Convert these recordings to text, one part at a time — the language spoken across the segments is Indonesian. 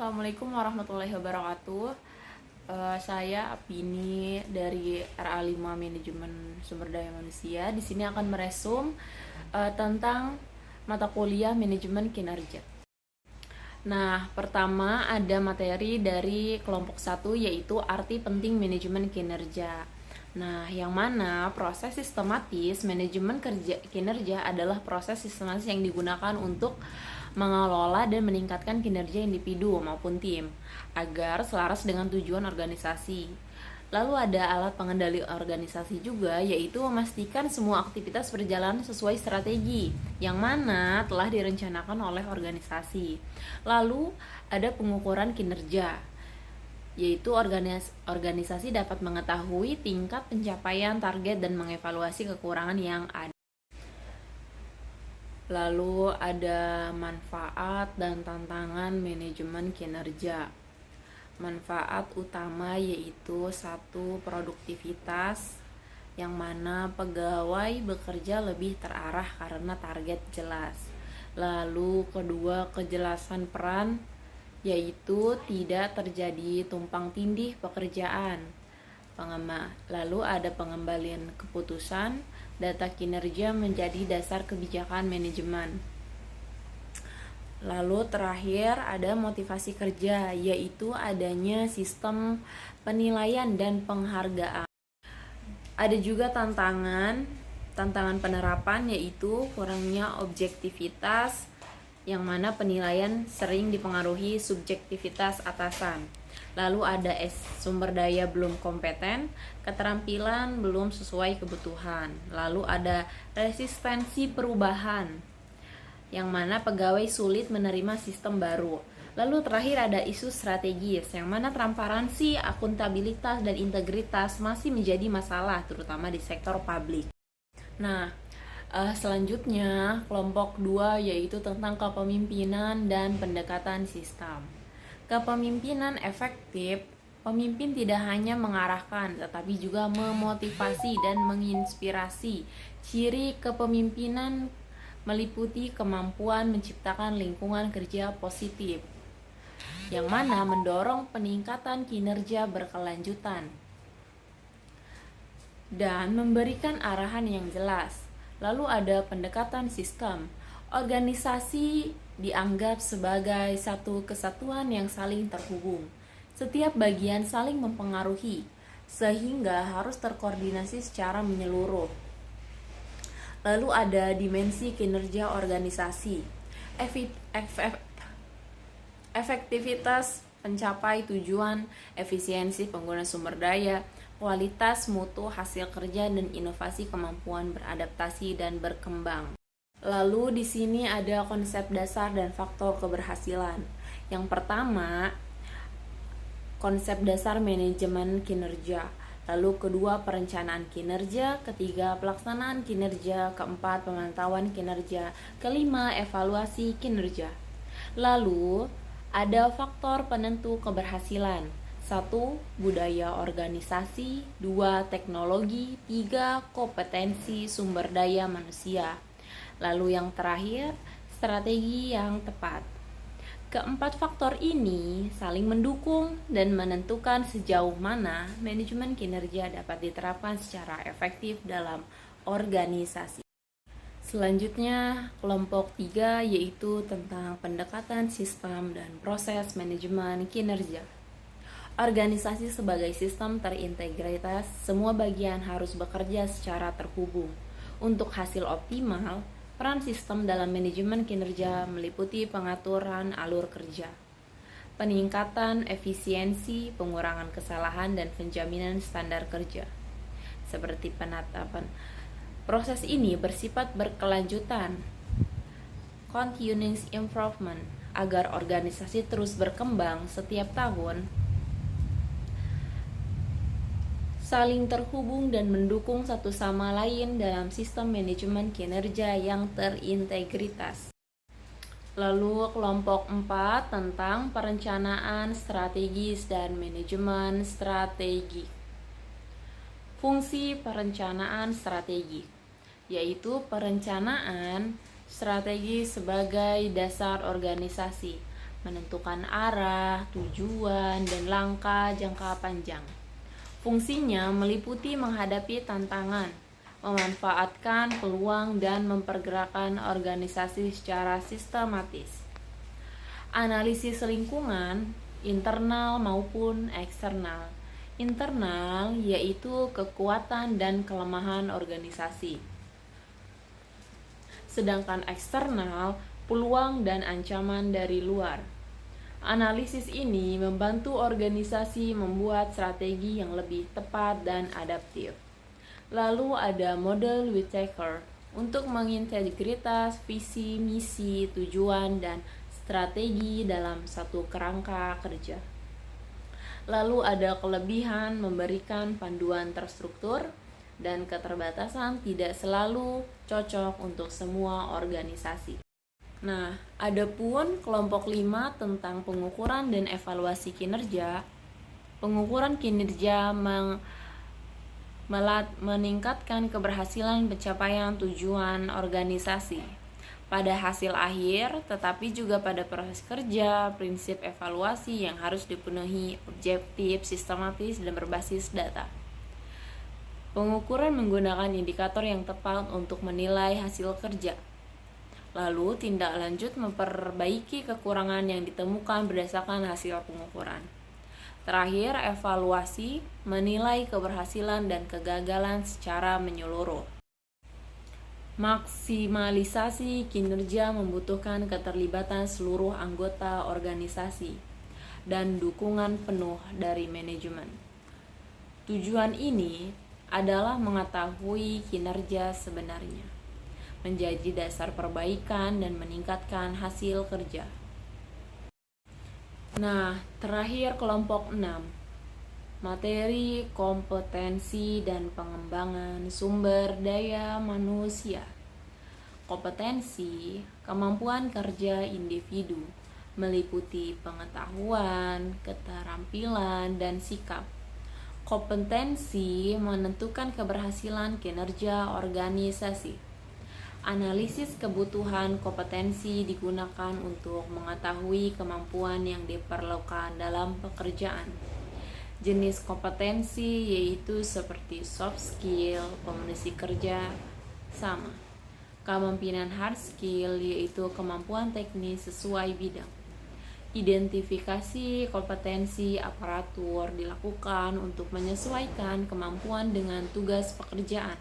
Assalamualaikum warahmatullahi wabarakatuh. Saya Apini dari RA5 Manajemen Sumber Daya Manusia. Di sini akan meresum tentang mata kuliah manajemen kinerja. Nah, pertama ada materi dari kelompok 1 yaitu arti penting manajemen kinerja. Nah, yang mana proses sistematis manajemen kinerja adalah proses sistematis yang digunakan untuk mengelola dan meningkatkan kinerja individu maupun tim agar selaras dengan tujuan organisasi. Lalu ada alat pengendali organisasi juga, yaitu memastikan semua aktivitas berjalan sesuai strategi yang mana telah direncanakan oleh organisasi. Lalu ada pengukuran kinerja, yaitu organisasi dapat mengetahui tingkat pencapaian target dan mengevaluasi kekurangan yang ada. Lalu ada manfaat dan tantangan manajemen kinerja. Manfaat utama yaitu satu, produktivitas, yang mana pegawai bekerja lebih terarah karena target jelas. Lalu kedua, kejelasan peran, yaitu tidak terjadi tumpang tindih pekerjaan. Lalu ada pengembalian keputusan, data kinerja menjadi dasar kebijakan manajemen. Lalu terakhir ada motivasi kerja, yaitu adanya sistem penilaian dan penghargaan. Ada juga tantangan penerapan, yaitu kurangnya objektivitas, yang mana penilaian sering dipengaruhi subjektivitas atasan. Lalu ada sumber daya belum kompeten, keterampilan belum sesuai kebutuhan. Lalu ada resistensi perubahan, yang mana pegawai sulit menerima sistem baru. Lalu terakhir ada isu strategis, yang mana transparansi, akuntabilitas, dan integritas masih menjadi masalah, terutama di sektor publik. Nah, selanjutnya kelompok 2 yaitu tentang kepemimpinan dan pendekatan sistem. Kepemimpinan efektif, pemimpin tidak hanya mengarahkan tetapi juga memotivasi dan menginspirasi. Ciri kepemimpinan meliputi kemampuan menciptakan lingkungan kerja positif, yang mana mendorong peningkatan kinerja berkelanjutan dan memberikan arahan yang jelas. Lalu ada pendekatan sistem. Organisasi dianggap sebagai satu kesatuan yang saling terhubung. Setiap bagian saling mempengaruhi, sehingga harus terkoordinasi secara menyeluruh. Lalu ada dimensi kinerja organisasi. Efektivitas pencapai tujuan, efisiensi pengguna sumber daya, kualitas mutu hasil kerja, dan inovasi kemampuan beradaptasi dan berkembang. Lalu di sini ada konsep dasar dan faktor keberhasilan. Yang pertama, konsep dasar manajemen kinerja. Lalu kedua, perencanaan kinerja. Ketiga, pelaksanaan kinerja. Keempat, pemantauan kinerja. Kelima, evaluasi kinerja. Lalu ada faktor penentu keberhasilan. 1. Budaya organisasi. 2. Teknologi. 3. Kompetensi sumber daya manusia. Lalu yang terakhir, strategi yang tepat. Keempat faktor ini saling mendukung dan menentukan sejauh mana manajemen kinerja dapat diterapkan secara efektif dalam organisasi. Selanjutnya, kelompok 3 yaitu tentang pendekatan sistem dan proses manajemen kinerja. Organisasi sebagai sistem terintegritas, semua bagian harus bekerja secara terhubung. Untuk hasil optimal, peran sistem dalam manajemen kinerja meliputi pengaturan alur kerja, peningkatan efisiensi, pengurangan kesalahan, dan penjaminan standar kerja, seperti penetapan. Proses ini bersifat berkelanjutan, continuous improvement, agar organisasi terus berkembang setiap tahun, saling terhubung dan mendukung satu sama lain dalam sistem manajemen kinerja yang terintegritas. Lalu kelompok 4 tentang perencanaan strategis dan manajemen strategi. Fungsi perencanaan strategi, yaitu perencanaan strategi sebagai dasar organisasi menentukan arah, tujuan, dan langkah jangka panjang. Fungsinya meliputi menghadapi tantangan, memanfaatkan peluang, dan mempergerakkan organisasi secara sistematis. Analisis lingkungan, internal maupun eksternal. Internal yaitu kekuatan dan kelemahan organisasi. Sedangkan eksternal, peluang dan ancaman dari luar. Analisis ini membantu organisasi membuat strategi yang lebih tepat dan adaptif. Lalu ada model Whittaker untuk mengintegritas visi, misi, tujuan, dan strategi dalam satu kerangka kerja. Lalu ada kelebihan memberikan panduan terstruktur dan keterbatasan tidak selalu cocok untuk semua organisasi. Nah, adapun kelompok 5 tentang pengukuran dan evaluasi kinerja. Pengukuran kinerja meningkatkan keberhasilan pencapaian tujuan organisasi pada hasil akhir, tetapi juga pada proses kerja. Prinsip evaluasi yang harus dipenuhi objektif, sistematis, dan berbasis data. Pengukuran menggunakan indikator yang tepat untuk menilai hasil kerja. Lalu tindak lanjut memperbaiki kekurangan yang ditemukan berdasarkan hasil pengukuran. Terakhir, evaluasi menilai keberhasilan dan kegagalan secara menyeluruh. Maksimalisasi kinerja membutuhkan keterlibatan seluruh anggota organisasi dan dukungan penuh dari manajemen. Tujuan ini adalah mengetahui kinerja sebenarnya, menjadi dasar perbaikan dan meningkatkan hasil kerja. Nah, terakhir kelompok 6. Materi, kompetensi, dan pengembangan sumber daya manusia. Kompetensi, kemampuan kerja individu, meliputi pengetahuan, keterampilan, dan sikap. Kompetensi menentukan keberhasilan kinerja organisasi. Analisis kebutuhan kompetensi digunakan untuk mengetahui kemampuan yang diperlukan dalam pekerjaan. Jenis kompetensi yaitu seperti soft skill, komunikasi kerja, sama. Kemampuan hard skill yaitu kemampuan teknis sesuai bidang. Identifikasi kompetensi aparatur dilakukan untuk menyesuaikan kemampuan dengan tugas pekerjaan.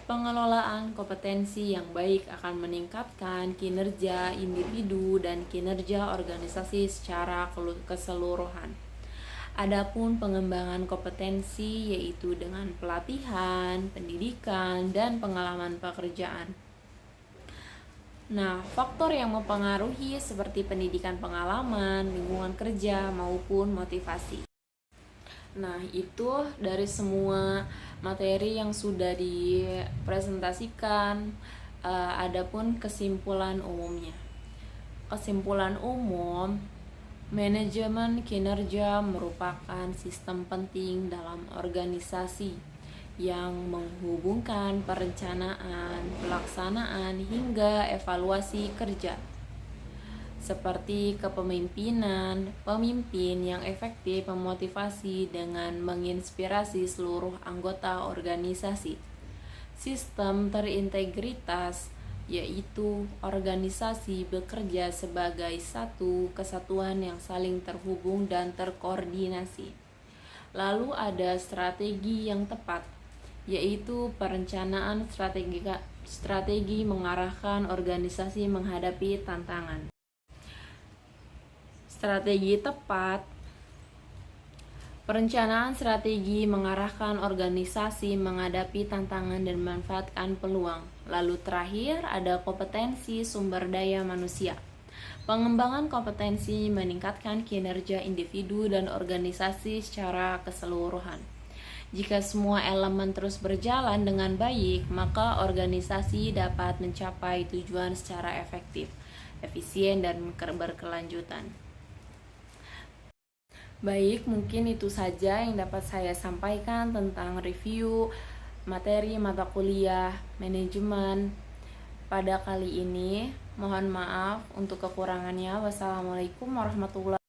Pengelolaan kompetensi yang baik akan meningkatkan kinerja individu dan kinerja organisasi secara keseluruhan. Adapun pengembangan kompetensi yaitu dengan pelatihan, pendidikan, dan pengalaman pekerjaan. Nah, faktor yang mempengaruhi seperti pendidikan pengalaman, lingkungan kerja, maupun motivasi. Nah, itu dari semua materi yang sudah dipresentasikan. Adapun kesimpulan umumnya. Kesimpulan umum, manajemen kinerja merupakan sistem penting dalam organisasi yang menghubungkan perencanaan, pelaksanaan, hingga evaluasi kerja. Seperti kepemimpinan, pemimpin yang efektif memotivasi dengan menginspirasi seluruh anggota organisasi. Sistem terintegritas, yaitu organisasi bekerja sebagai satu kesatuan yang saling terhubung dan terkoordinasi. Lalu ada strategi yang tepat, yaitu perencanaan strategi mengarahkan organisasi menghadapi tantangan. Strategi tepat, perencanaan strategi mengarahkan organisasi menghadapi tantangan dan memanfaatkan peluang. Lalu terakhir ada kompetensi sumber daya manusia. Pengembangan kompetensi meningkatkan kinerja individu dan organisasi secara keseluruhan. Jika semua elemen terus berjalan dengan baik, maka organisasi dapat mencapai tujuan secara efektif, efisien, dan berkelanjutan. Baik, mungkin itu saja yang dapat saya sampaikan tentang review materi mata kuliah manajemen pada kali ini. Mohon maaf untuk kekurangannya. Wassalamualaikum warahmatullahi